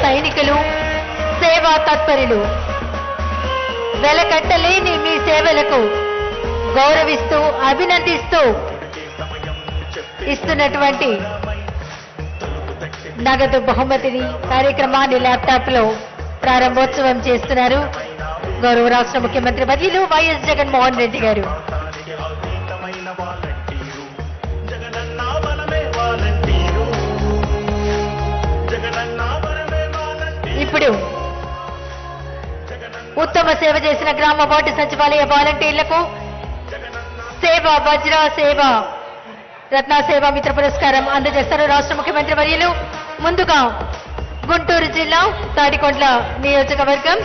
సైనికులు, సేవా తత్పరులు, వెలకట్టలేని మీ సేవలకు గౌరవిస్తూ అభినందిస్తూ ఇస్తున్నటువంటి నగదు బహుమతిని కార్యక్రమాన్ని ల్యాప్టాప్ లో ప్రారంభోత్సవం చేస్తున్నారు గౌరవ రాష్ట్ర ముఖ్యమంత్రి వర్యులు వైఎస్ జగన్మోహన్ రెడ్డి గారు. ఇప్పుడు ఉత్తమ సేవ చేసిన గ్రామ వార్డు సచివాలయ వాలంటీర్లకు సేవా వజ్ర సేవా రత్న సేవా మిత్ర పురస్కారం అందజేస్తారు రాష్ట్ర ముఖ్యమంత్రి వర్యులు. ముందుగా గుంటూరు జిల్లా తాడికొండ్ల నియోజకవర్గం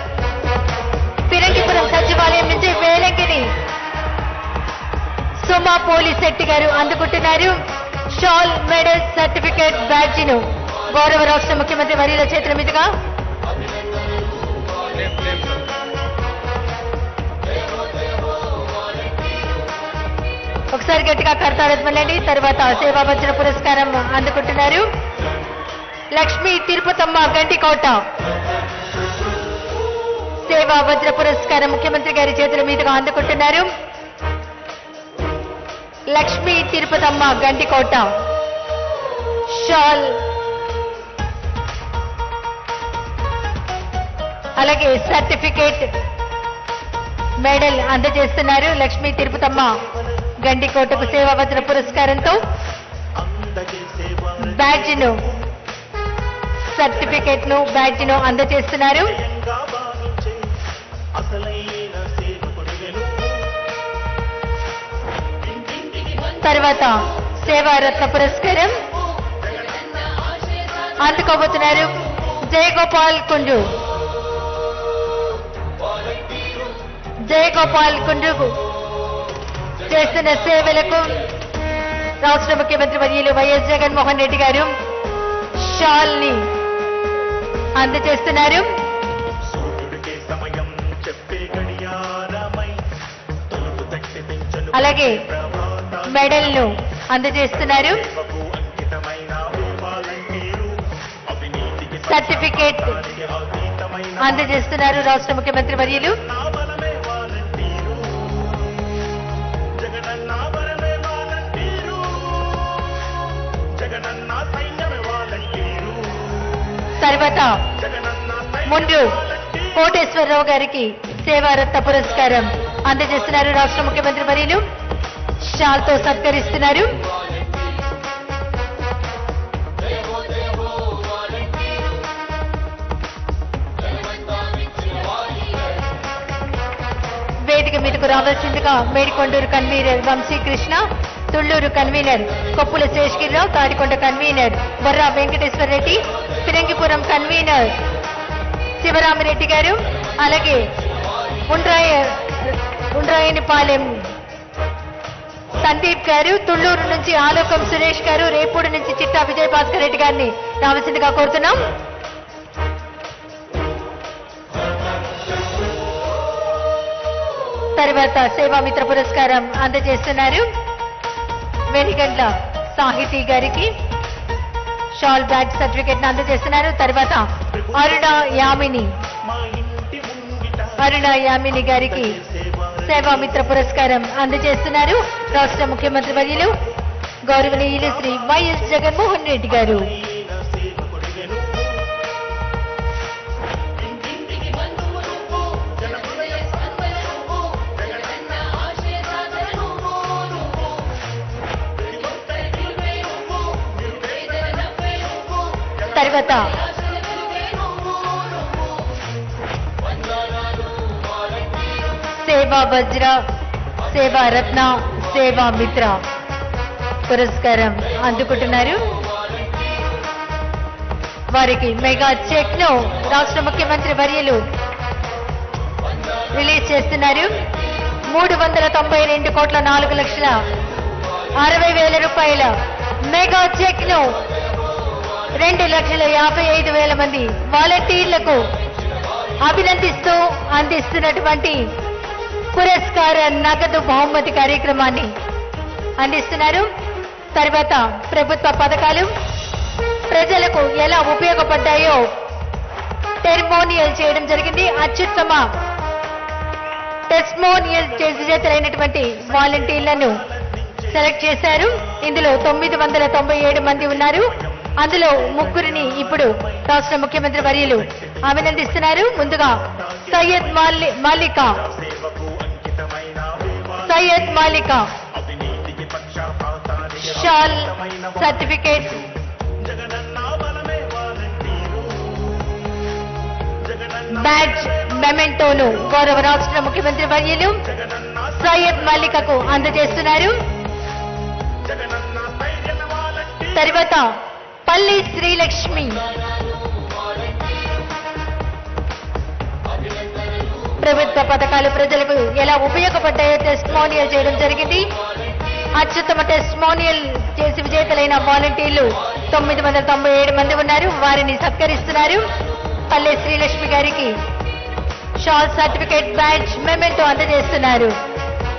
పిరంగిపురం సచివాలయం నుంచి వేలంగిని సుమా పోలీస్ శెట్టి గారు అందుకుంటున్నారు షాల్, మెడల్, సర్టిఫికేట్, బ్యాడ్జిను గౌరవ రాష్ట్ర ముఖ్యమంత్రి వర్యుల చేతుల మీదుగా ఒకసారి గట్టిగా కర్తాడమల్లండి. తర్వాత సేవా వజ్ర పురస్కారం అందుకుంటున్నారు లక్ష్మీ తిరుపతమ్మ గంటికోట. సేవా వజ్ర పురస్కారం ముఖ్యమంత్రి గారి చేతుల మీదుగా అందుకుంటున్నారు లక్ష్మీ తిరుపతమ్మ గంటికోట. షాల్ అలాగే సర్టిఫికేట్, మెడల్ అందజేస్తున్నారు లక్ష్మీ తిరుపతమ్మ గండికోటకు సేవా వజ్ర పురస్కారంతో. బ్యాడ్జ్ను, సర్టిఫికేట్ ను, బ్యాడ్జ్ను అందజేస్తున్నారు. తర్వాత సేవారత్న పురస్కారం అందుకోబోతున్నారు జయగోపాల్ కుండ్రు. జయగోపాల్ కుండ్రుకు చేస్తున్న సేవలకు రాష్ట్ర ముఖ్యమంత్రి వర్యులు వైఎస్ జగన్మోహన్ రెడ్డి గారు షాల్ ని అందజేస్తున్నారు. అలాగే మెడల్ ను అందజేస్తున్నారు. సర్టిఫికేట్ అందజేస్తున్నారు రాష్ట్ర ముఖ్యమంత్రి వర్యులు. తర్వాత ముందు కోటేశ్వరరావు గారికి సేవారత్న పురస్కారం అందజేస్తున్నారు రాష్ట్ర ముఖ్యమంత్రి వర్యులు. షాల్తో సత్కరిస్తున్నారు. వేదిక మీదకు రావాల్సిందిగా Medikonduru convener Vamsikrishna, Thullur convener Koppula Seshagirirao, Tadikonda convener Borra Venkateswara Reddy, Phirangipuram convener Sivaramireddy garu, అలాగే ఉండ్రాయనిపాలెం సందీప్ గారు, తుళ్లూరు నుంచి ఆలోకం సురేష్ గారు, రేపూడి నుంచి చిట్టా విజయభాస్కర్ రెడ్డి గారిని రావాల్సిందిగా కోరుతున్నాం. తర్వాత సేవామిత్ర పురస్కారం అందజేస్తున్నారు వెనిగండ్ల సాహితీ గారికి. షాల్, బ్యాగ్, సర్టిఫికేట్ అందజేస్తున్నారు. తర్వాత అరుణ యామిని గారికి సేవామిత్ర పురస్కారం అందజేస్తున్నారు రాష్ట్ర ముఖ్యమంత్రి వర్యులు గౌరవనీయులు శ్రీ వైఎస్ జగన్మోహన్ రెడ్డి గారు. తర్వాత సేవా వజ్ర, సేవా రత్న, సేవా మిత్ర పురస్కారం అందుకుంటున్నారు. వారికి మెగా చెక్ ను రాష్ట్ర ముఖ్యమంత్రి వర్యులు రిలీజ్ చేస్తున్నారు. 392,04,60,60,000 రూపాయల మెగా చెక్ ను 2,55,000 మంది వాలంటీర్లకు అభినందిస్తూ అందిస్తున్నటువంటి పురస్కార నగదు బహుమతి కార్యక్రమాన్ని అందిస్తున్నారు. తర్వాత ప్రభుత్వ పథకాలు ప్రజలకు ఎలా ఉపయోగపడ్డాయో టెస్టిమోనియల్ చేయడం జరిగింది. అత్యుత్తమ టెస్టిమోనియల్ చేసి విజేతలైనటువంటి వాలంటీర్లను సెలెక్ట్ చేశారు. ఇందులో 997 మంది ఉన్నారు. అందులో ముగ్గురిని ఇప్పుడు రాష్ట్ర ముఖ్యమంత్రి వర్యులు అభినందిస్తున్నారు. ముందుగా సయ్యద్ మాలికా షాల్ సర్టిఫికేట్ బ్యాడ్జ్ మెమెంటోను గౌరవ రాష్ట్ర ముఖ్యమంత్రి వర్యులు సయ్యద్ మాలికకు అందజేస్తున్నారు. తర్వాత పల్లి శ్రీలక్ష్మి ప్రభుత్వ పథకాలు ప్రజలకు ఎలా ఉపయోగపడ్డాయో టెస్టిమోనియల్ చేయడం జరిగింది. అత్యుత్తమ టెస్టిమోనియల్ చేసి విజేతలైన వాలంటీర్లు 997 మంది ఉన్నారు. వారిని సత్కరిస్తున్నారు. పల్లె శ్రీలక్ష్మి గారికి షాల్ సర్టిఫికేట్ బ్యాడ్జ్ మెమెంటో అందజేస్తున్నారు.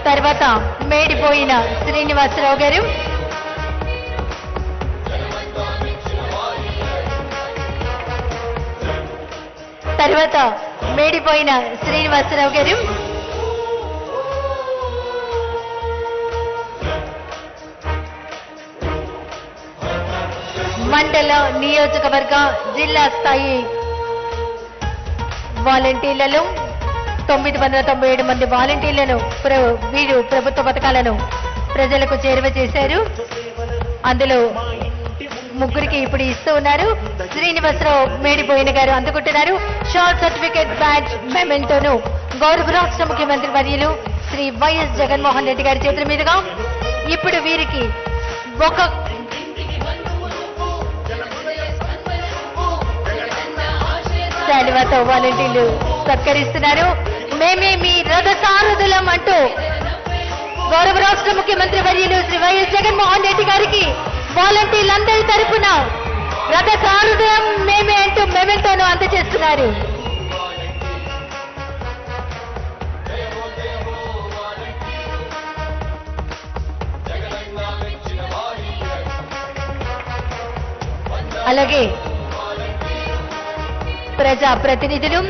తర్వాత మేడిపోయిన శ్రీనివాసరావు గారు, తర్వాత మేడిపోయిన శ్రీనివాసరావు గారు, మండల నియోజకవర్గ జిల్లా స్థాయి వాలంటీర్లలో 997 మంది వాలంటీర్లను వీరు ప్రభుత్వ పథకాలను ప్రజలకు చేరువ చేశారు. అందులో ముగ్గురికి ఇప్పుడు ఇస్తూ ఉన్నారు. శ్రీనివాసరావు మేడిపోయిన గారు అందుకుంటున్నారు. షార్ట్ సర్టిఫికేట్ బ్యాడ్జ్ మెమెంటోను గౌరవ రాష్ట్ర ముఖ్యమంత్రి వర్యులు శ్రీ వైఎస్ జగన్మోహన్ రెడ్డి గారి చేతుల మీదుగా ఇప్పుడు వీరికి ఒక శాలువాతో వాలంటీర్లు సత్కరిస్తున్నారు. మేమే మీ రథ సారథులం అంటూ గౌరవ రాష్ట్ర ముఖ్యమంత్రి వర్యులు శ్రీ వైఎస్ జగన్మోహన్ రెడ్డి గారికి వాలంటీర్లందరి తరఫున రథ సారథులం మేమే అంటూ మెమెంటోను అందజేస్తున్నారు. అలాగే ప్రజా ప్రతినిధులు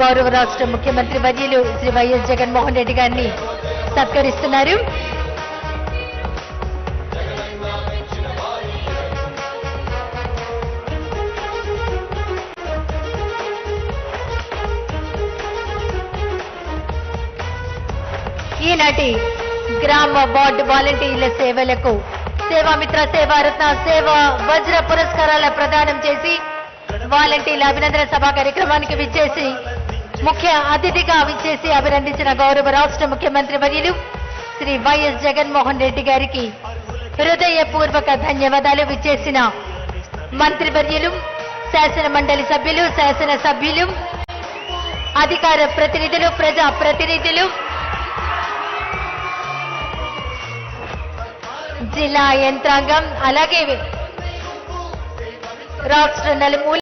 గౌరవ రాష్ట్ర ముఖ్యమంత్రి వర్యులు శ్రీ వైఎస్ జగన్మోహన్ రెడ్డి గారిని సత్కరిస్తున్నారు. ఈనాటి గ్రామ వార్డు వాలంటీర్ల సేవలకు సేవామిత్ర సేవారత్న సేవా వజ్ర పురస్కారాల ప్రదానం చేసి వాలంటీర్ల అభినందన సభ కార్యక్రమానికి విచ్చేసి ముఖ్య అతిథిగా విచ్చేసి అభినందించిన గౌరవ రాష్ట్ర ముఖ్యమంత్రి వర్యులు శ్రీ వైఎస్ జగన్మోహన్ రెడ్డి గారికి హృదయపూర్వక ధన్యవాదాలు. విచ్చేసిన మంత్రివర్యులు, శాసన మండలి సభ్యులు, శాసన సభ్యులు, అధికార ప్రతినిధులు, ప్రజా ప్రతినిధులు, జిల్లా యంత్రాంగం, అలాగే రాష్ట్ర నలుమూల